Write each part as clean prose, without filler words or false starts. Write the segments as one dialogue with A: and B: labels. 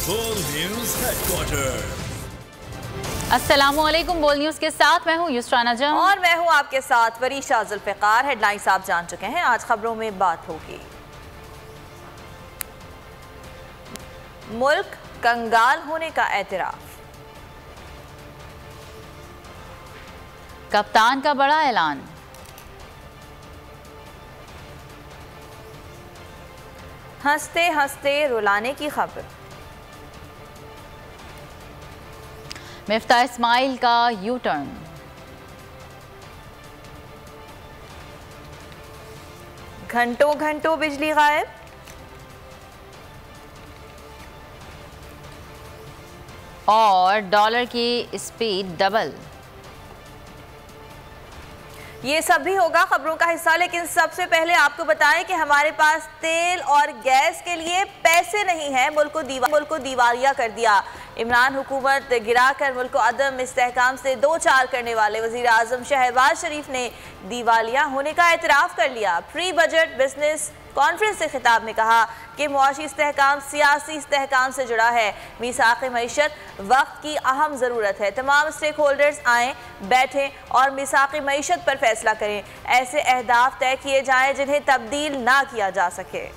A: बोल news headquarter.
B: अस्सलामुअलैकुम। बोल न्यूज के साथ मैं हूं युसरा नजम
C: और मैं हूं आपके साथ वरीशा जुल्फिकार। हेडलाइंस आप जान चुके हैं, आज खबरों में बात होगी। मुल्क कंगाल होने का एतराफ,
B: कप्तान का बड़ा ऐलान,
C: हंसते हंसते रुलाने की खबर,
B: मिफ्ता इस्माइल का यू टर्न,
C: घंटों घंटों बिजली गायब,
B: और डॉलर की स्पीड डबल।
C: ये सब भी होगा खबरों का हिस्सा, लेकिन सबसे पहले आपको बताएं कि हमारे पास तेल और गैस के लिए पैसे नहीं हैं। मुल्क को दिवालिया कर दिया। इमरान हुकूमत गिराकर मुल्क को अदम इस्तेहकाम से दो चार करने वाले वज़ीर आज़म शहबाज शरीफ ने दिवालिया होने का एतराफ़ कर लिया। प्री बजट बिजनेस कॉन्फ्रेंस से खिताब में कहा कि मुआशी इस्तेहकाम सियासी इस्तेहकाम से जुड़ा है। मीसाक़ मईशत वक्त की अहम ज़रूरत है। तमाम स्टेक होल्डर्स आएँ, बैठें और मीसाक़ मईशत पर फैसला करें। ऐसे अहदाफ तय किए जाएँ जिन्हें तब्दील ना किया जा सके।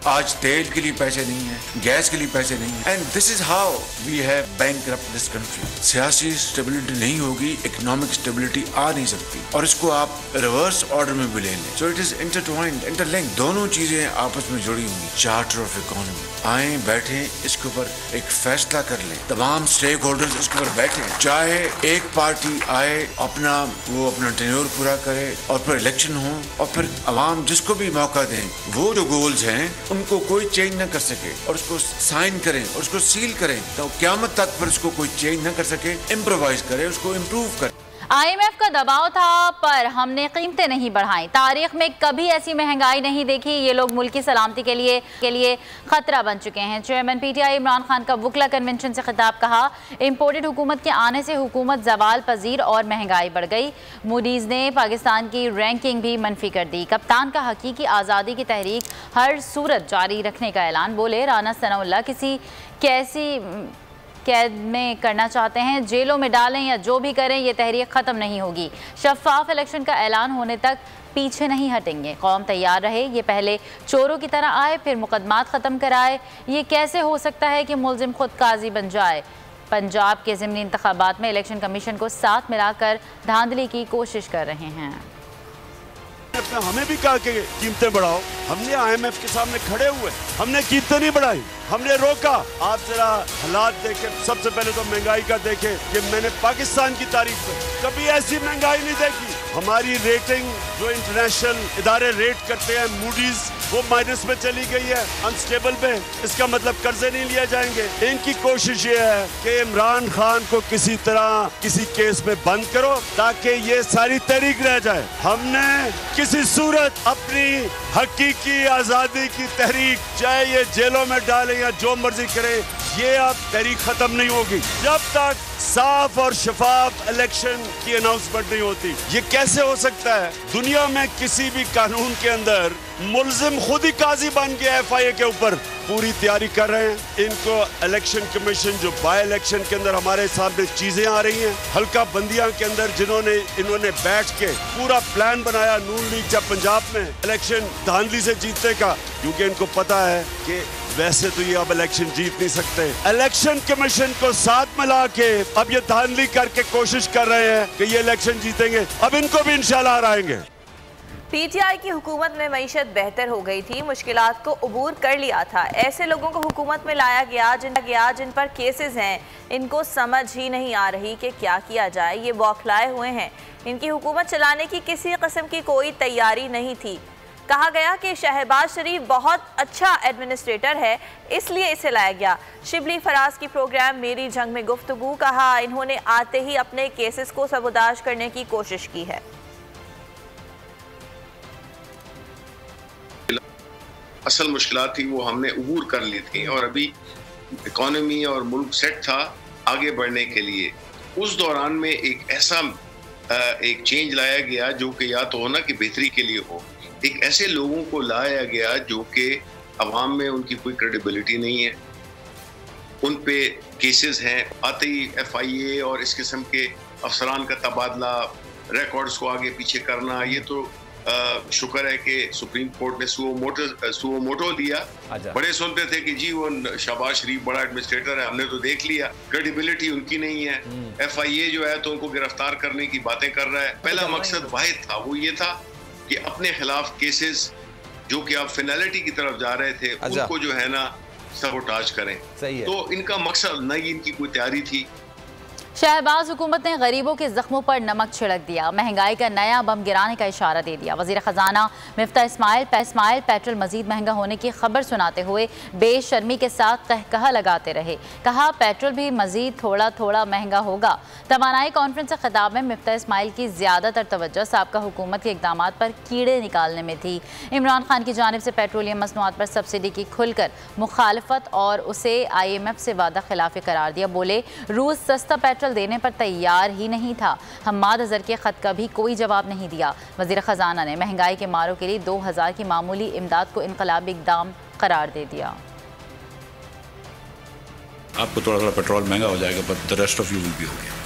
D: आज तेल के लिए पैसे नहीं है, गैस के लिए पैसे नहीं है, and this is how we have bankrupt this country. सियासी स्टेबिलिटी नहीं होगी, इकोनॉमिक स्टेबिलिटी आ नहीं सकती, और इसको आप रिवर्स ऑर्डर में भी ले लें। So it is intertwined, interlinked, दोनों चीजें आपस में जुड़ी हुई। चार्टर ऑफ इकोनॉमी, आए बैठे इसके ऊपर एक फैसला कर लें, तमाम स्टेक होल्डर्स इसके ऊपर बैठे, चाहे एक पार्टी आए अपना टेन्योर पूरा करे और फिर इलेक्शन हो, और फिर अवाम जिसको भी मौका दें, वो जो गोल्स हैं उनको कोई चेंज न कर सके और उसको साइन करें और उसको सील करें, तो क़यामत तक पर उसको कोई चेंज न कर सके, इम्प्रोवाइज करे, उसको इम्प्रूव करे।
B: IMF का दबाव था पर हमने कीमतें नहीं बढ़ाई। तारीख में कभी ऐसी महंगाई नहीं देखी। ये लोग मुल्क की सलामती के लिए खतरा बन चुके हैं। चेयरमैन PTI इमरान खान का वुकला कन्वेंशन से खिताब, कहा इम्पोर्टेड हुकूमत के आने से हुकूमत जवाल पजीर और महंगाई बढ़ गई। मूडीज़ ने पाकिस्तान की रैंकिंग भी मनफी कर दी। कप्तान का हकीकी आज़ादी की तहरीक हर सूरत जारी रखने का ऐलान। बोले राना सनाउल्लाह किसी कैसी कैद में करना चाहते हैं, जेलों में डालें या जो भी करें, ये तहरीक ख़त्म नहीं होगी। शफाफ इलेक्शन का ऐलान होने तक पीछे नहीं हटेंगे। कौम तैयार रहे, ये पहले चोरों की तरह आए फिर मुकदमात ख़त्म कराए। ये कैसे हो सकता है कि मुलजिम खुद काजी बन जाए। पंजाब के ज़िमनी इंतखाबात में इलेक्शन कमीशन को साथ मिलाकर धांधली की कोशिश कर रहे हैं।
E: हमें भी कहा कि कीमतें बढ़ाओ, हमने IMF के सामने खड़े हुए, हमने कीमतें नहीं बढ़ाई, हमने रोका। आप जरा हालात देखें, सबसे पहले तो महंगाई का देखें कि मैंने पाकिस्तान की तारीख में कभी ऐसी महंगाई नहीं देखी। हमारी रेटिंग जो इंटरनेशनल इदारे रेट करते हैं, मूडीज, वो माइनस में चली गई है, अनस्टेबल पे। इसका मतलब कर्जे नहीं लिए जाएंगे। इनकी कोशिश ये है कि इमरान खान को किसी तरह किसी केस में बंद करो ताकि ये सारी तहरीक रह जाए। हमने किसी सूरत अपनी हकीकी आजादी की तहरीक, चाहे ये जेलों में डालें या जो मर्जी करे, ये अब तहरीक खत्म नहीं होगी जब तक साफ और शफाफ इलेक्शन की अनाउंसमेंट नहीं होती। ये कैसे हो सकता है? दुनिया में किसी भी कानून के अंदर मुल्जिम खुद ही काजी बन के FIA के ऊपर पूरी तैयारी कर रहे हैं। इनको इलेक्शन कमीशन जो बाय इलेक्शन के अंदर हमारे सामने चीजें आ रही हैं, हल्का बंदियां के अंदर इन्होंने बैठ के पूरा प्लान बनाया नून लीग जब पंजाब में इलेक्शन धांधली से जीतने का, क्योंकि इनको पता है कि वैसे तो ये अब इलेक्शन जीत नहीं सकते। इलेक्शन कमीशन को साथ मिला के अब ये धांधली करके कोशिश कर रहे हैं कि ये इलेक्शन जीतेंगे। अब इनको भी इंशाल्लाह हराएंगे।
C: PTI की हुकूमत में मईशत बेहतर हो गई थी, मुश्किलात को अबूर कर लिया था। ऐसे लोगों को हुकूमत में लाया गया जिन पर केसेस हैं, इनको समझ ही नहीं आ रही कि क्या किया जाए। ये बौखलाए हुए हैं। इनकी हुकूमत चलाने की किसी किस्म की कोई तैयारी नहीं थी। कहा गया कि शहबाज शरीफ बहुत अच्छा एडमिनिस्ट्रेटर है, इसलिए इसे लाया गया। शिबली फराज की प्रोग्राम मेरी जंग में गुफ्तगू, कहा इन्होंने आते ही अपने केसेस को सबूताज करने की कोशिश की है।
F: असल मुश्किलात थी वो हमने अबूर कर ली थी, और अभी इकोनॉमी और मुल्क सेट था आगे बढ़ने के लिए। उस दौरान में एक ऐसा एक चेंज लाया गया जो कि या तो होना कि बेहतरी के लिए हो। एक ऐसे लोगों को लाया गया जो कि अवाम में उनकी कोई क्रेडिबिलिटी नहीं है। उन पे केसेस हैं, आते ही FIA और इस किस्म के अफसरान का तबादला, रिकॉर्ड्स को आगे पीछे करना, ये तो शुक्र है कि सुप्रीम कोर्ट ने सुओ मोटो दिया। बड़े सुनते थे कि जी वो शहबाज शरीफ बड़ा एडमिनिस्ट्रेटर है, हमने तो देख लिया, क्रेडिबिलिटी उनकी नहीं है। FIA जो है तो उनको गिरफ्तार करने की बातें कर रहा है। पहला मकसद वाहिद था, वो ये था कि अपने खिलाफ केसेस जो कि आप फिनैलिटी की तरफ जा रहे थे उनको जो है ना सबोटाज करें। सही है। तो इनका मकसद नहीं, इनकी कोई तैयारी थी।
B: शहबाज हुकूमत ने गरीबों के जख्मों पर नमक छिड़क दिया, महंगाई का नया बम गिराने का इशारा दे दिया। वजीर खजाना मिफ्ता इस्माइल पेट्रोल मजीद महंगा होने की खबर सुनाते हुए बेशर्मी के साथ कहकहा लगाते रहे। कहा पेट्रोल भी मजीद थोड़ा थोड़ा महंगा होगा। तवानाई कॉन्फ्रेंस से खिताब में मिफ्ता इस्माइल की ज्यादातर तवज्जो साबका हुकूमत के इकदाम पर कीड़े निकालने में थी। इमरान खान की जानिब से पेट्रोलियम मसनूआत पर सब्सिडी की खुलकर मुखालफत और उसे IMF से वादा खिलाफी करार दिया। बोले रूस सस्ता पेट्रोल देने पर तैयार ही नहीं था। हम्माद अजहर के खत का भी कोई जवाब नहीं दिया। वजीर खजाना ने महंगाई के मारों के लिए 2000 की मामूली इमदाद को इनकलाबी इक़दाम करार दे दिया।
G: आपको थोड़ा थोड़ा पेट्रोल महंगा हो जाएगा, but the rest of you will be okay.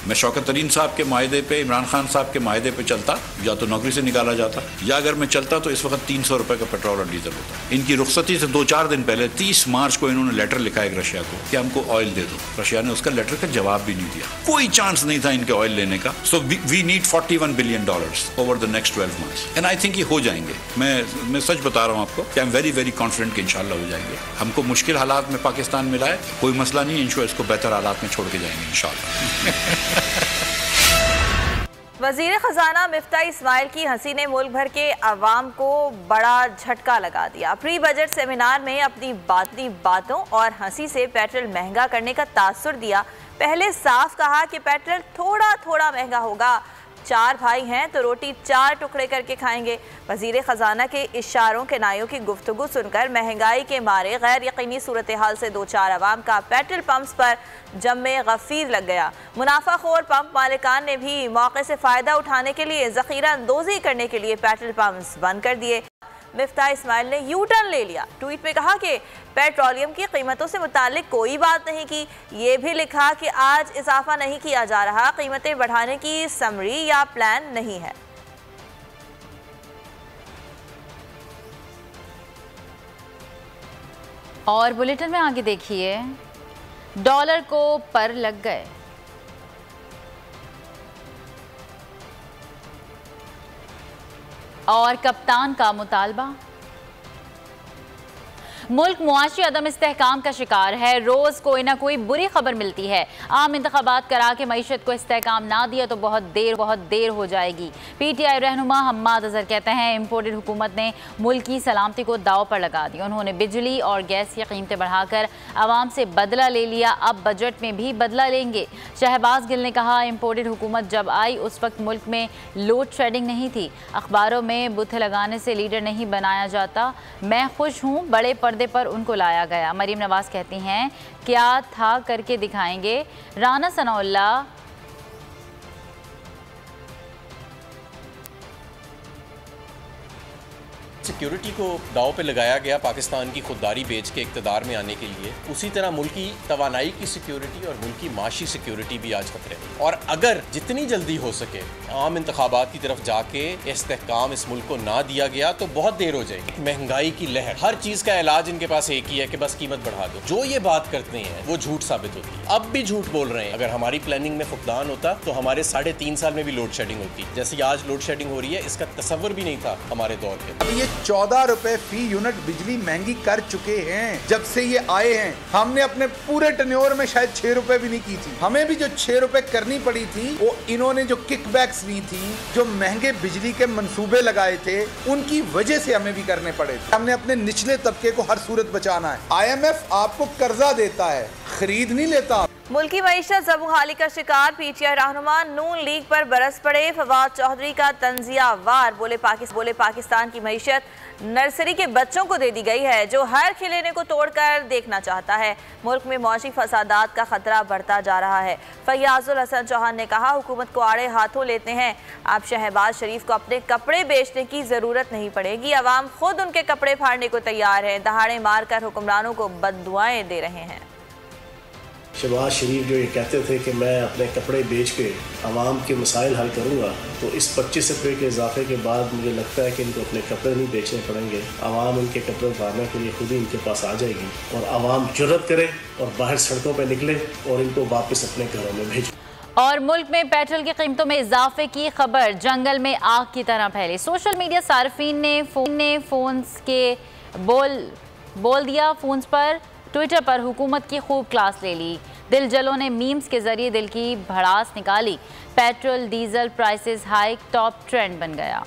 G: मैं शौकत तरीन साहब के मायदे पे, इमरान खान साहब के मायदे पे चलता, या तो नौकरी से निकाला जाता, या अगर मैं चलता तो इस वक्त 300 रुपए का पेट्रोल और डीजल होता। इनकी रुखसती से 2-4 दिन पहले 30 मार्च को इन्होंने लेटर लिखा है रशिया को कि हमको ऑयल दे दो। रशिया ने उसका लेटर का जवाब भी नहीं दिया। कोई चांस नहीं था इनके ऑयल लेने का। So we need $41 billion over the next 12 months and I think ये हो जाएंगे। मैं सच बता रहा हूँ आपको कि I am very very confident कि इंशाल्लाह हो जाएंगे। हमको मुश्किल हालात में पाकिस्तान मिला है, कोई मसला नहीं, इंश्योर इसको बेहतर हालात में छोड़ के जाएंगे इंशाल्लाह।
C: वजीर खजाना मिफ्ता इस्माइल की हंसी ने मुल्क भर के अवाम को बड़ा झटका लगा दिया। प्री बजट सेमिनार में अपनी बातों और हंसी से पेट्रोल महंगा करने का तासुर दिया। पहले साफ कहा कि पेट्रोल थोड़ा थोड़ा महंगा होगा, 4 भाई हैं तो रोटी 4 टुकड़े करके खाएंगे। वजीर खजाना के इशारों के नायों की गुफ्तगू सुनकर महंगाई के मारे गैर यकीनी सूरत हाल से 2-4 अवाम का पेट्रोल पंप्स पर जम्मे गफीर लग गया। मुनाफाखोर पंप मालिकान ने भी मौके से फ़ायदा उठाने के लिए ज़ख़ीरा अंदोज़ी करने के लिए पेट्रोल पंप्स बंद कर दिए। मिफ्ता इस्माइल ने यू टर्न ले लिया। ट्वीट में कहा कि पेट्रोलियम की कीमतों से मुतालिक कोई बात नहीं की। ये भी लिखा कि आज इजाफा नहीं किया जा रहा, कीमतें बढ़ाने की समरी या प्लान नहीं है।
B: और बुलेटिन में आगे देखिए, डॉलर को पर लग गए। और कप्तान का मुतालबा। मुल्क मुआशी अदम इस्तेहकाम का शिकार है। रोज़ कोई ना कोई बुरी खबर मिलती है। आम इंतखाबात करा के मईशत को इस्तेहकाम ना दिया तो बहुत देर हो जाएगी। PTI रहनुमा हम्माद अजहर कहते हैं इम्पोर्टेड हुकूमत ने मुल्क की सलामती को दाव पर लगा दिया। उन्होंने बिजली और गैस की कीमतें बढ़ाकर आवाम से बदला ले लिया, अब बजट में भी बदला लेंगे। शहबाज गिल ने कहा इम्पोर्टेड हुकूमत जब आई उस वक्त मुल्क में लोड शेडिंग नहीं थी। अखबारों में बुत लगाने से लीडर नहीं बनाया जाता। मैं खुश हूँ बड़े पर्दे पर उनको लाया गया। मरीम नवाज कहती हैं क्या था करके दिखाएंगे। राना सनाउल्लाह
H: सिक्योरिटी को दाव पे लगाया गया पाकिस्तान की खुददारी बेच के इक़्तिदार में आने के लिए। उसी तरह मुल्क की तवानाई की सिक्योरिटी और मुल्क की माशी सिक्योरिटी भी आज खतरे में। और अगर जितनी जल्दी हो सके आम इंतखाबात की तरफ जाके इस्तेहकाम इस मुल्क को ना दिया गया तो बहुत देर हो जाएगी। महंगाई की लहर, हर चीज़ का इलाज इनके पास एक ही है कि बस कीमत बढ़ा दो। जो ये बात करते हैं वो झूठ साबित होती है। अब भी झूठ बोल रहे हैं। अगर हमारी प्लानिंग में फुकदान होता तो हमारे 3.5 साल में भी लोड शेडिंग होती। जैसे आज लोड शेडिंग हो रही है, इसका तस्वर भी नहीं था हमारे दौर के।
I: 14 रुपए फी यूनिट बिजली महंगी कर चुके हैं जब से ये आए हैं। हमने अपने पूरे टर्नओवर में शायद 6 रुपए भी नहीं की थी। हमें भी जो 6 रुपए करनी पड़ी थी वो इन्होंने जो किकबैक्स ली थी, जो महंगे बिजली के मंसूबे लगाए थे, उनकी वजह से हमें भी करने पड़े थे। हमने अपने निचले तबके को हर सूरत बचाना है। IMF आपको कर्जा देता है, खरीद नहीं लेता।
C: मुल्की मईशत ज़बूहाली का शिकार, पीटीआई रहनुमा नून लीग पर बरस पड़े। फवाद चौधरी का तंजिया वार, बोले पाकिस्तान की मईशत नर्सरी के बच्चों को दे दी गई है जो हर खिलौने को तोड़कर देखना चाहता है। मुल्क में मौशी फसादात का खतरा बढ़ता जा रहा है। फैयाजुल हसन चौहान ने कहा, हुकूमत को आड़े हाथों लेते हैं। अब शहबाज शरीफ को अपने कपड़े बेचने की ज़रूरत नहीं पड़ेगी, अवाम खुद उनके कपड़े फाड़ने को तैयार है। दहाड़े मारकर हुक्मरानों को बद्दुआएं दे रहे हैं।
J: शहबाज शरीफ जो ये कहते थे कि मैं अपने कपड़े बेच के आवाम के मसाइल हल करूँगा, तो इस 25 रुपये के इजाफे के बाद मुझे लगता है कि इनको अपने कपड़े नहीं बेचने पड़ेंगे। आवाम इनके कपड़े उतारने के लिए खुद ही इनके पास आ जाएगी और आवाम जुर्रत करे और बाहर सड़कों पर निकले और इनको वापस अपने घरों में भेजे।
B: और मुल्क में पेट्रोल की कीमतों में इजाफे की खबर जंगल में आग की तरह फैली। सोशल मीडिया सार्फिन ने फोन्स के बोल दिया। फोन्स पर ट्विटर पर हुकूमत की खूब क्लास ले ली। दिलजलों ने मीम्स के जरिए दिल की भड़ास निकाली। Petrol diesel prices hike top trend बन गया।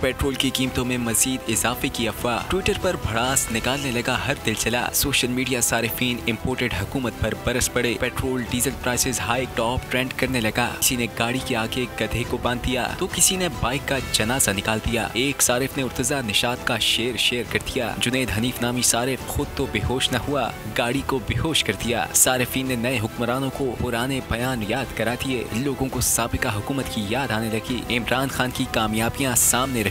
K: पेट्रोल की कीमतों में मजीद इजाफे की अफवाह, ट्विटर पर भड़ास निकालने लगा हर दिलचला। सोशल मीडिया सारिफीन इम्पोर्टेड हुकूमत पर बरस पड़े। Petrol diesel prices high top trend करने लगा। किसी ने गाड़ी के आगे गधे को बांध दिया तो किसी ने बाइक का जनाजा निकाल दिया। एक सारिफ ने उर्तजा निशात का शेर कर दिया। जुनैद हनीफ नामी सारिफ खुद तो बेहोश न हुआ, गाड़ी को बेहोश कर दिया। सारिफीन ने नए हुक्मरानों को पुराने बयान याद करा दिए। लोगों को साबिका हुकूमत की याद आने लगी। इमरान खान की कामयाबियां सामने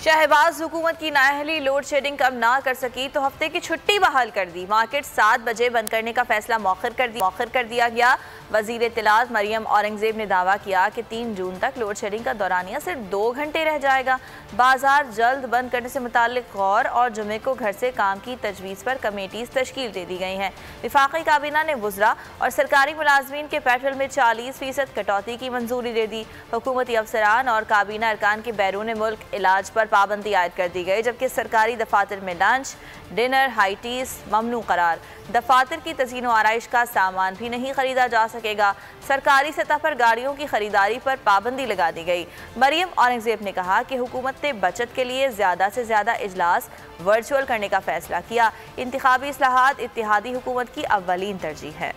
C: शहबाज हुकूमत की नाअहली लोड शेडिंग कम ना कर सकी तो हफ्ते की छुट्टी बहाल कर दी। मार्केट 7 बजे बंद करने का फैसला मौखर कर दिया गया। वजीर इत्तलात मरियम औरंगजेब ने दावा किया कि 3 जून तक लोड शेडिंग का दौरानिया सिर्फ 2 घंटे रह जाएगा। बाजार जल्द बंद करने से मुताल्लिक गौर और जुमे को घर से काम की तजवीज़ पर कमेटीज तश्कील दे दी गई हैं। वफाकी काबीना ने वुज़रा और सरकारी मुलाजमीन के पेट्रोल में 40% कटौती की मंजूरी दे दी। हुकूमती अफसरान और काबीना अरकान के बैरून मुल्क इलाज पर पाबंदी आयद कर दी गई, जबकि सरकारी दफातर में लंच डिनर हाई टीज ममनू करार। दफातर की तज़ीन व आराइश का सामान भी नहीं खरीदा जा सकेगा। सरकारी सतह पर गाड़ियों की खरीदारी पर पाबंदी लगा दी गई। मरियम औरंगजेब ने कहा कि हुकूमत ने बचत के लिए ज़्यादा से ज़्यादा इजलास वर्चुअल करने का फैसला किया। इंतखाबी इस्लाहात इत्तेहादी हुकूमत की अव्वलीन तरजीह है।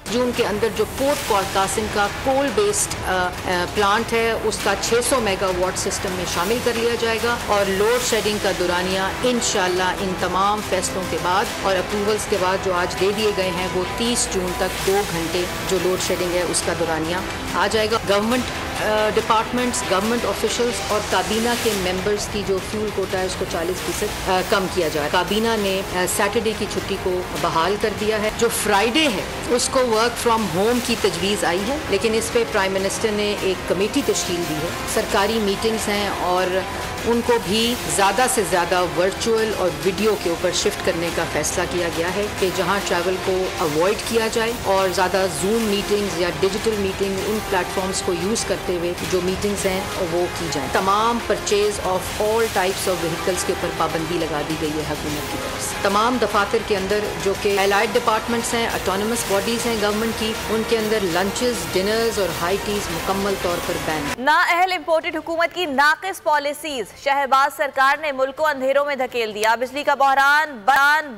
L: जून के अंदर जो पोर्ट पॉडकास्टिंग का कोल बेस्ड प्लांट है उसका 600 मेगावाट सिस्टम में शामिल कर लिया जाएगा और लोड शेडिंग का दौरानिया इंशाल्लाह इन तमाम फैसलों के बाद और अप्रूवल्स के बाद जो आज दे दिए गए हैं वो 30 जून तक 2 घंटे जो लोड शेडिंग है उसका दौरानिया आ जाएगा। गवर्नमेंट डिपार्टमेंट्स, गवर्नमेंट ऑफिशियल्स और काबीना के मेंबर्स की जो फ्यूल कोटा है उसको 40% कम किया जाए। काबीना ने सैटरडे की छुट्टी को बहाल कर दिया है। जो फ्राइडे है उसको वर्क फ्रॉम होम की तजवीज़ आई है, लेकिन इस पे प्राइम मिनिस्टर ने एक कमेटी तश्कील दी है। सरकारी मीटिंग्स हैं और उनको भी ज़्यादा से ज़्यादा वर्चुअल और वीडियो के ऊपर शिफ्ट करने का फैसला किया गया है कि जहां ट्रैवल को अवॉइड किया जाए और ज़्यादा जूम मीटिंग्स या डिजिटल मीटिंग उन प्लेटफॉर्म्स को यूज़ करते हुए जो मीटिंग्स हैं वो की जाए। तमाम purchase of all types of vehicles के ऊपर पाबंदी लगा दी गई है हुकूमत की तरफ से। तमाम दफातर के अंदर जो कि एलाइड डिपार्टमेंट्स हैं, ऑटोनमस बॉडीज़ हैं गवर्नमेंट की, उनके अंदर लंचेस, डिनर्स और हाई टीज मुकम्मल तौर पर बैन।
C: नाअहल इम्पोर्टेड हुकूमत की नाकिस पॉलिसीज, शहबाज सरकार ने मुल्क को अंधेरों में धकेल दिया। बिजली का बहरान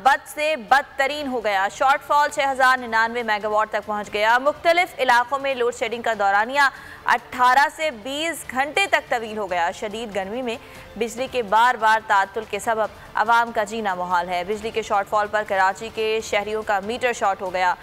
C: बद से बदतरीन हो गया। शॉर्टफॉल 6099 मेगावाट तक पहुंच गया। मुख्तलिफ इलाकों में लोड शेडिंग का दौरानिया 18 से 20 घंटे तक तवील हो गया। शदीद गर्मी में बिजली के बार बार ताअत्तुल के सबब आवाम का जीना मुहाल है। बिजली के शॉर्टफॉल पर कराची के शहरियों का मीटर शॉर्ट हो गया।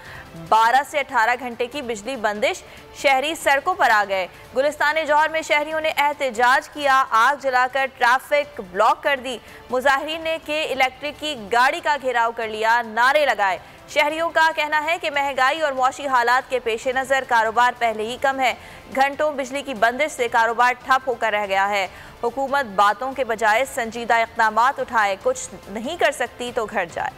C: 12 से 18 घंटे की बिजली बंदिश, शहरी सड़कों पर आ गए। गुलिस्तान जौहर में शहरियों ने एहतजाज किया, आग जलाकर ट्रैफिक ब्लॉक कर दी। मुजाहिरीन ने के इलेक्ट्रिक की गाड़ी का घेराव कर लिया, नारे लगाए। शहरियों का कहना है कि महंगाई और मौशी हालात के पेश नज़र कारोबार पहले ही कम है। घंटों बिजली की बंदिश से कारोबार ठप होकर रह गया है। हुकूमत बातों के बजाय संजीदा इक़दामात उठाए, कुछ नहीं कर सकती तो घर जाए।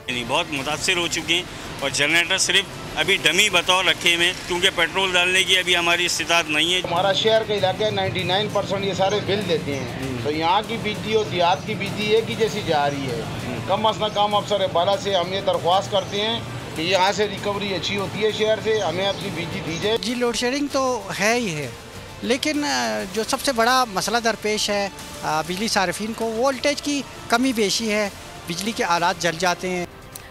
M: बहुत मुतासिर हो चुके हैं और जनरेटर सिर्फ अभी डमी बतौर रखे हुए, क्योंकि पेट्रोल डालने की अभी हमारी इस्तिताअत नहीं है। हमारा शहर के इलाके 99% ये सारे बिल देते हैं, तो यहाँ की बिजली और देहात की बिजली एक ही जैसी जा रही है। कम अज़ कम अफसर बाला से हम ये दरख्वास्त करते हैं कि यहाँ से रिकवरी अच्छी होती है, शहर से हमें अपनी बिजली दी जाए।
N: जी लोड शेडिंग तो है ही है, लेकिन जो सबसे बड़ा मसला दरपेश है बिजली सार्फिन को, वोल्टेज की कमी बेशी है, बिजली के आलात जल जाते हैं।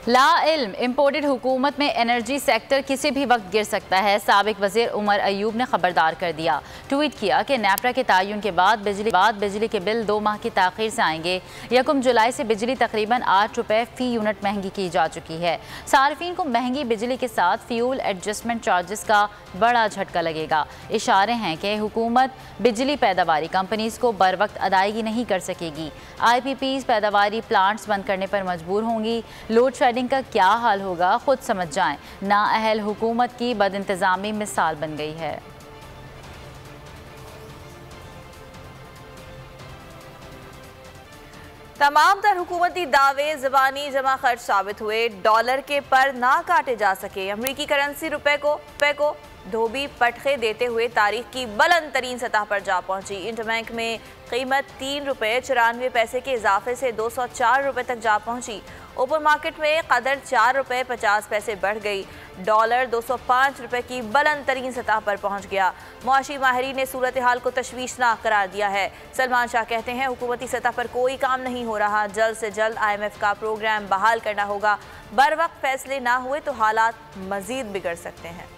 B: लाइल्म इम्पोर्टेड हुकूमत में एनर्जी सेक्टर किसी भी वक्त गिर सकता है, साबिक वज़ीर उमर अयूब ने खबरदार कर दिया। ट्वीट किया कि नेपरा के तयन के बाद बिजली के बिल 2 माह की ताख़ीर से आएंगे। 1 जुलाई से बिजली तकरीबन 8 रुपये फ़ी यूनिट महंगी की जा चुकी है। सार्फिन को महंगी बिजली के साथ फ्यूल एडजस्टमेंट चार्जेस का बड़ा झटका लगेगा। इशारे हैं कि हुकूमत बिजली पैदावारी कंपनीज़ को बर वक्त अदायगी नहीं कर सकेगी। IPPs पैदावारी प्लांट्स बंद करने पर मजबूर होंगी। लोड शेडिंग का क्या हाल होगा खुद समझ जाएं। नाअहल हुकूमत की बदइंतजामी मिसाल बन गई है।
C: तमाम तर हुकूमती दावे ज़बानी जमा खर्च साबित हुए, डॉलर के पर ना काटे जा सके। अमरीकी करेंसी रुपए को धोबी पटखे देते हुए तारीख की बुलंद तरीन सतह पर जा पहुंची। इंटरबैंक में कीमत 3 रुपये 94 पैसे के इजाफे से 204 रुपये तक जा पहुंची। ओपन मार्केट में कदर 4 रुपये 50 पैसे बढ़ गई। डॉलर 205 रुपये की बुलंद तरीन सतह पर पहुंच गया। मुआशी माहिरीन ने सूरत हाल को तशवीशनाक करार दिया है। सलमान शाह कहते हैं हुकूमती सतह पर कोई काम नहीं हो रहा, जल्द से जल्द IMF का प्रोग्राम बहाल करना होगा। बर वक्त फैसले ना हुए तो हालात मजीद बिगड़ सकते हैं।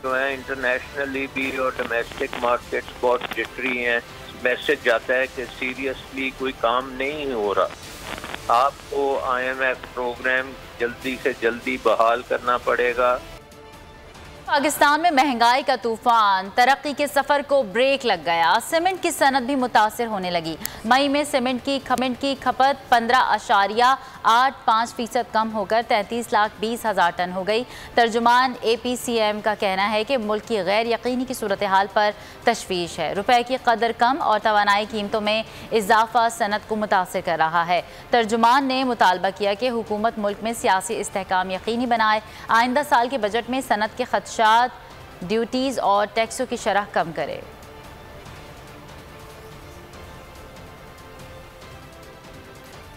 O: जो है इंटरनेशनली भी और डोमेस्टिक मार्केट्स बहुत जिटरी हैं। मैसेज जाता है कि सीरियसली कोई काम नहीं हो रहा, आपको IMF प्रोग्राम जल्दी से जल्दी बहाल करना पड़ेगा।
B: पाकिस्तान में महंगाई का तूफान, तरक्की के सफ़र को ब्रेक लग गया। सीमेंट की सनत भी मुतासिर होने लगी। मई में सीमेंट की खपत 15.85% कम होकर 33,20,000 टन हो गई। तर्जुमान APCM का कहना है कि मुल्क की गैर यकीनी की सूरत हाल पर तशवीश है। रुपए की कदर कम और तवानाई कीमतों में इजाफा सनत को मुतासिर कर रहा है। तर्जुमान ने मुतालबा किया कि हुकूमत मुल्क में सियासी इस्तेहकाम यकीनी बनाए। आइंदा साल के बजट में सनत के खदशात, ड्यूटीज और टैक्सों की शरह कम करे।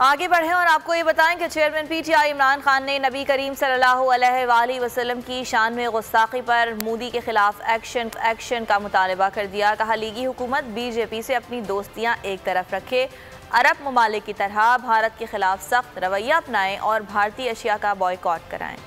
C: आगे बढ़ें और आपको ये बताएं कि चेयरमैन PTI इमरान खान ने नबी करीम सल्लल्लाहु अलैहि वसल्लम की शान में गुस्ताखी पर मोदी के खिलाफ एक्शन का मुतालबा कर दिया। कहा लीगी हुकूमत BJP से अपनी दोस्तियां एक तरफ रखे, अरब ममालिक की तरह भारत के खिलाफ सख्त रवैया अपनाएं और भारतीय अशिया का बॉयकॉट कराएं।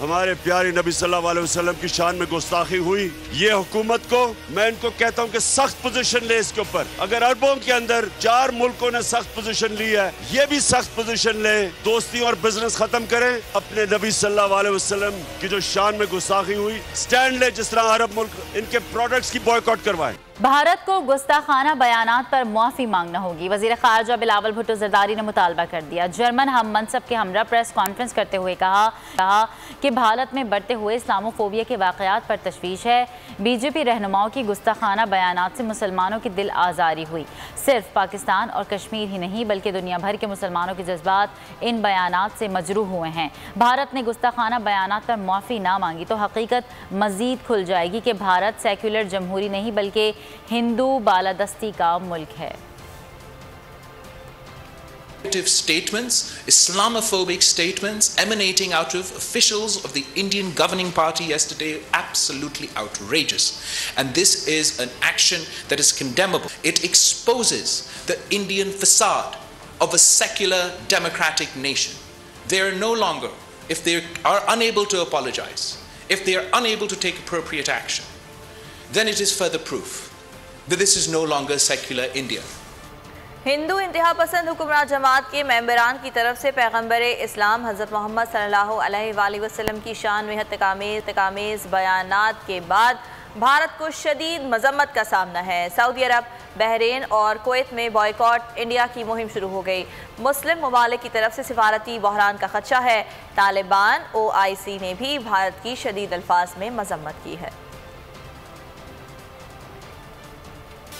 E: हमारे प्यारे नबी सल्लल्लाहु अलैहि वसल्लम की शान में गुस्ताखी हुई। ये हुकूमत को मैं इनको कहता हूँ कि सख्त पोजीशन ले इसके ऊपर। अगर अरबों के अंदर 4 मुल्कों ने सख्त पोजीशन ली है, ये भी सख्त पोजीशन ले, दोस्ती और बिजनेस खत्म करें। अपने नबी सल्लल्लाहु अलैहि वसल्लम की जो शान में गुस्ताखी हुई, स्टैंड ले, जिस तरह अरब मुल्क इनके प्रोडक्ट्स की बॉयकॉट करवाएं।
B: भारत को गुस्ताखाना बयानात पर मुआफ़ी मांगना होगी। वज़ीर ख़ारजा बिलावल भुट्टो ज़रदारी ने मुतालबा कर दिया। जर्मन हम मनसब के हमरा प्रेस कॉन्फ्रेंस करते हुए कहा कि भारत में बढ़ते हुए इस्लामोफोबिया के वाक़यात पर तशवीश है। BJP रहनुमाओं की गुस्ताखाना बयानात से मुसलमानों की दिल आज़ारी हुई। सिर्फ पाकिस्तान और कश्मीर ही नहीं बल्कि दुनिया भर के मुसलमानों के जज्बात इन बयानात से मजरूह हुए हैं। भारत ने गुस्ताखाना बयानात पर मुआफ़ी ना मांगी तो हकीकत मज़ीद खुल जाएगी कि भारत सेक्युलर जमहूरी नहीं बल्कि हिंदू बालादस्ती का मुल्क है।
P: Statements, Islamophobic statements emanating out of officials of the Indian governing party yesterday, absolutely outrageous. And this is an action that is condemnable. It exposes the Indian facade of a secular democratic nation. They are no longer, if they are unable to apologize, if they are unable to take appropriate action, then it is further proof that this is no longer secular India.
C: Hindu इंतहा पसंद हुक्मरान जमात के मेंबरान की तरफ से पैगंबर इस्लाम हज़रत मोहम्मद सल्लल्लाहु अलैहि वसल्लम की शान में हत्याकामेज़ बयानात के बाद भारत को शदीद मजम्मत का सामना है। सऊदी अरब, बहरीन और कुवैत में बॉयकॉट इंडिया की मुहिम शुरू हो गई। मुस्लिम ममालिक की तरफ से सिफारती बहरान का खदशा है। तालिबान OIC ने भी भारत की शदीद अल्फाज में मजम्मत की है।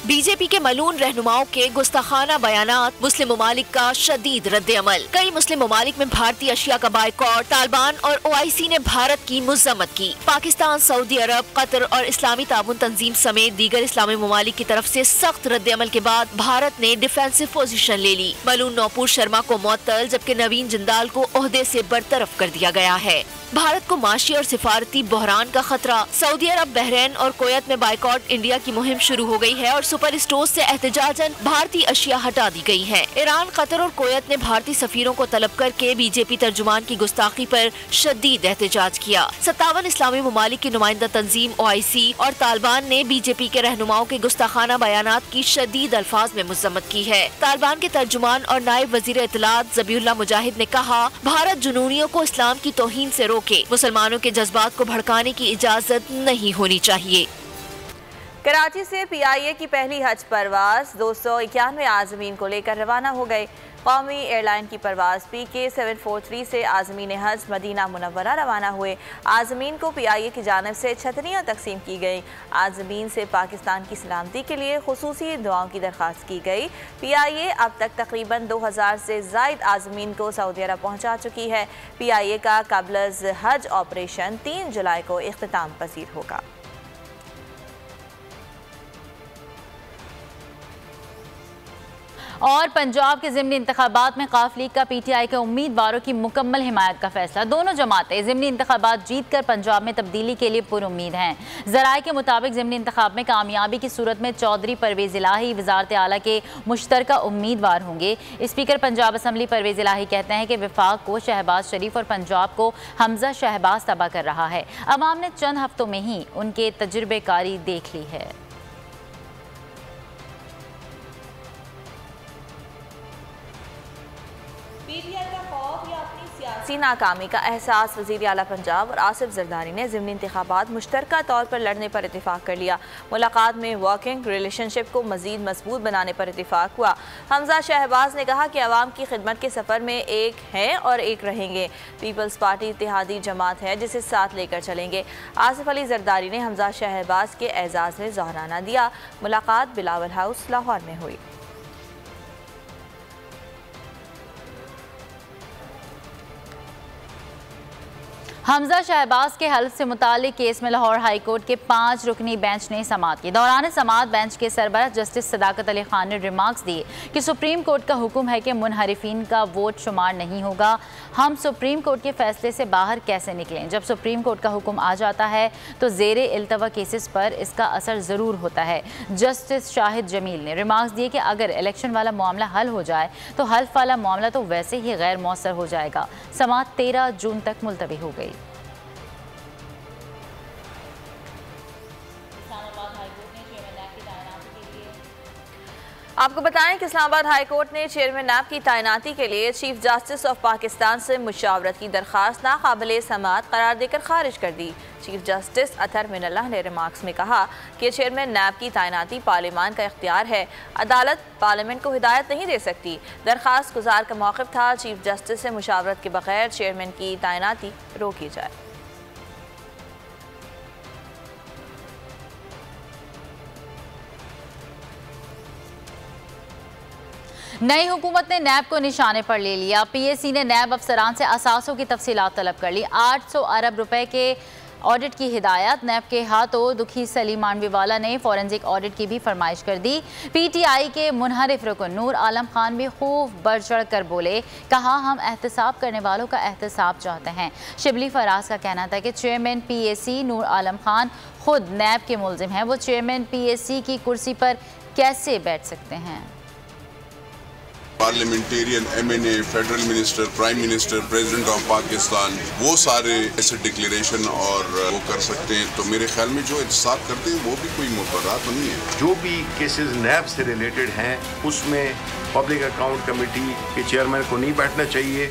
Q: बीजेपी के मलून रहनुमाओं के गुस्ताखाना बयानात, मुस्लिम ममालिक का शदीद रद्द अमल। कई मुस्लिम ममालिक में भारतीय अशिया का बाइकॉट, तालिबान और OIC ने भारत की मजम्मत की। पाकिस्तान, सऊदी अरब, कतर और इस्लामी ताउन तंजीम समेत दीगर इस्लामी ममालिक की तरफ से सख्त रद्द अमल के बाद भारत ने डिफेंसिव पोजीशन ले ली। मलून नौपुर शर्मा को मुअत्तल जबकि नवीन जिंदाल को ओहदे से बरतरफ कर दिया गया है। भारत को माशी और सिफारती बहरान का खतरा। सऊदी अरब, बहरीन और कुवैत में बाइकॉट इंडिया की मुहिम शुरू हो गई है और सुपर स्टोर से एहतजाजन भारतीय अशिया हटा दी गई है। ईरान, कतर और कुवैत ने भारतीय सफीरों को तलब करके बीजेपी तर्जुमान की गुस्ताखी पर शदीद एहतजाज किया। 57 इस्लामी ममालिक की नुमाइंदा तंजीम OIC और तालिबान ने बीजेपी के रहनुमाओं के गुस्ताखाना बयानात की शदीद अल्फाज में मजम्मत की है। तालिबान के तर्जुमान और नायब वजीर इत्तलात ज़बीहुल्लाह मुजाहिद ने कहा, भारत जुनूनियों को इस्लाम की तौहीन से रोके, मुसलमानों के जज्बात को भड़काने की इजाजत नहीं होनी चाहिए।
C: कराची से PIA की पहली हज परवाज 291 आज़मीन को लेकर रवाना हो गए। कौमी एयरलाइन की परवाज PK 743 से आज़मीन हज मदीना मुनव्वरा रवाना हुए। आज़मीन को PIA की जानिब से छतरियाँ तकसीम की गई। आज़मीन से पाकिस्तान की सलामती के लिए खुसूसी दुआओं की दरख्वास्त की गई। PIA अब तक तकरीबन 2000 से ज़ायद आज़मीन को सऊदी अरब पहुँचा चुकी है। PIA का क़ब्ल हज ऑपरेशन 3 जुलाई को इख्तिताम पसीर होगा।
B: और पंजाब के ज़िमनी इंतखाबात में काफ लीग का PTI के उम्मीदवारों की मुकम्मल हिमायत का फैसला। दोनों जमातें ज़िमनी इंतखाबात जीत कर पंजाब में तब्दीली के लिए पुरुम्मीद हैं। ज़राए के मुताबिक ज़िमनी इंतखाब में कामयाबी की सूरत में चौधरी परवेज़ इलाही वज़ारत आला के मुश्तरका उम्मीदवार होंगे। स्पीकर पंजाब असम्बली परवेज़ इलाही कहते हैं कि वफाक को शहबाज शरीफ और पंजाब को हमजा शहबाज तबाह कर रहा है। अवाम ने चंद हफ्तों में ही उनके तजुर्बेकारी देख ली है।
C: नाकामी का एहसास वज़ीर आला पंजाब और आसिफ जरदारी ने ज़िमनी इंतखाबात मुश्तरका तौर पर लड़ने पर इत्तेफाक कर लिया। मुलाकात में वर्किंग रिलेशनशिप को मज़ीद मजबूत बनाने पर इत्तेफाक हुआ। हमजा शहबाज ने कहा कि अवाम की खिदमत के सफ़र में एक हैं और एक रहेंगे। पीपल्स पार्टी इत्तेहादी जमात है जिसे साथ लेकर चलेंगे। आसिफ अली जरदारी ने हमजा शहबाज के एजाज़ में ज़ोहराना दिया। मुलाकात बिलावल हाउस लाहौर में हुई।
B: हमजा शहबाज के हल्फ से मुतालिक केस में लाहौर हाई कोर्ट के 5 रुकनी बेंच ने समाअत की। दौरान समाअत बेंच के सरबराह जस्टिस सदाकत अली खान ने रिमार्क्स दिए कि सुप्रीम कोर्ट का हुक्म है कि मुनहरिफिन का वोट शुमार नहीं होगा। हम सुप्रीम कोर्ट के फैसले से बाहर कैसे निकलें? जब सुप्रीम कोर्ट का हुक्म आ जाता है तो ज़ेरे इल्तवा केसेस पर इसका असर ज़रूर होता है। जस्टिस शाहिद जमील ने रिमार्क्स दिए कि अगर इलेक्शन वाला मामला हल हो जाए तो हल्फ वाला मामला तो वैसे ही गैर मौसर हो जाएगा। समाअत 13 जून तक मुलतवी हो गई।
C: आपको बताएं कि इस्लामाबाद हाई कोर्ट ने चेयरमैन नैब की तैनाती के लिए चीफ जस्टिस ऑफ पाकिस्तान से मुशावरत की दरख्वास्त नाकाबिले समाअत करार देकर खारिज कर दी। चीफ जस्टिस अतहर मिनल्लाह ने रिमार्क्स में कहा कि चेयरमैन नैब की तैनाती पार्लियामान का इख्तियार है। अदालत पार्लियामेंट को हिदायत नहीं दे सकती। दरख्वास्त गुजार का मौक़िफ़ था चीफ जस्टिस से मुशावरत के बगैर चेयरमैन की तैनाती रोकी जाए।
B: नई हुकूमत ने नैब को निशाने पर ले लिया। PAC ने नैब अफसरान से असासों की तफसीलात तलब कर ली। 800 अरब रुपए के ऑडिट की हिदायत। नैब के हाथों दुखी सलीम मांडवीवाला ने फॉरेंसिक ऑडिट की भी फरमाइश कर दी। PTI के मुनहरिफ रुकन नूर आलम खान भी खूब बढ़ चढ़ कर बोले। कहा, हम एहतसाब करने वालों का एहतसाब चाहते हैं। शिबली फराज का कहना था कि चेयरमैन PAC नूर आलम खान खुद नैब के मुल्जिम हैं। वो चेयरमैन PAC की कुर्सी पर कैसे बैठ सकते हैं?
R: Parliamentarian, MNA, federal minister, prime minister, president of Pakistan, वो सारे ऐसे डिक्लेरेशन और वो कर सकते हैं। तो मेरे ख्याल में जो एहतसाब करते हैं वो भी कोई मुकर्रर नहीं है।
S: जो भी केसेस नैब से रिलेटेड हैं उसमें पब्लिक अकाउंट कमेटी के चेयरमैन को नहीं बैठना चाहिए।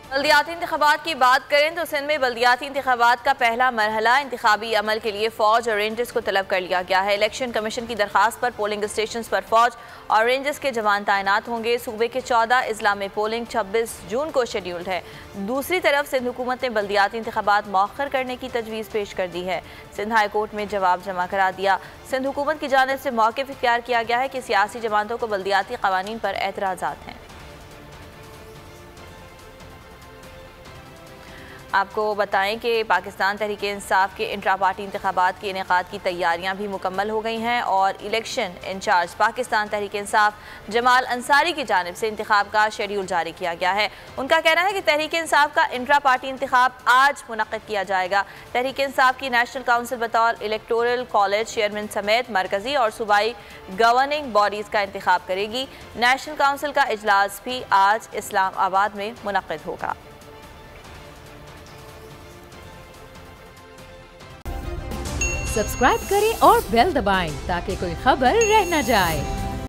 C: बल्दियाती इंतखाबात की बात करें तो सिंध में बल्दियाती इंतखाबात का पहला मरहला इंतखाबी अमल के लिए फ़ौज और रेंजर्स को तलब कर लिया गया है। इलेक्शन कमीशन की दरख्वास्त पर पोलिंग स्टेशन पर फ़ौज और रेंजर्स के जवान तैनात होंगे। सूबे के 14 अजला में पोलिंग 26 जून को शेड्यूल्ड है। दूसरी तरफ सिंध हुकूमत ने बल्दियाती इंतखाबात मौखर करने की तजवीज़ पेश कर दी है। सिंध हाई कोर्ट में जवाब जमा करा दिया। सिंध हुकूमत की जानिब से मौक़िफ़ इख्तियार किया गया है कि सियासी जमातों को बल्दियाती क़वानीन पर एतराज़ात हैं। आपको बताएं कि पाकिस्तान तहरीक-ए-इंसाफ के इंट्रा पार्टी इंतखाबात के इनेकाद की तैयारियां भी मुकम्मल हो गई हैं और इलेक्शन इंचार्ज पाकिस्तान तहरीक-ए-इंसाफ जमाल अंसारी की जानिब से इंतखाब का शेड्यूल जारी किया गया है। उनका कहना है कि तहरीक-ए-इंसाफ का इंट्रा पार्टी इंतखाब आज मुनक़्क़िद किया जाएगा। तहरीक-ए-इंसाफ की नेशनल काउंसिल बतौर इलेक्टोरल कॉलेज चेयरमैन समेत मरकजी और सूबाई गवर्निंग बॉडीज़ का इंतखाब करेगी। नेशनल काउंसिल का इजलास भी आज इस्लामाबाद में मुनक़्क़िद होगा।
T: सब्सक्राइब करें और बेल दबाएं ताकि कोई खबर रह न जाए।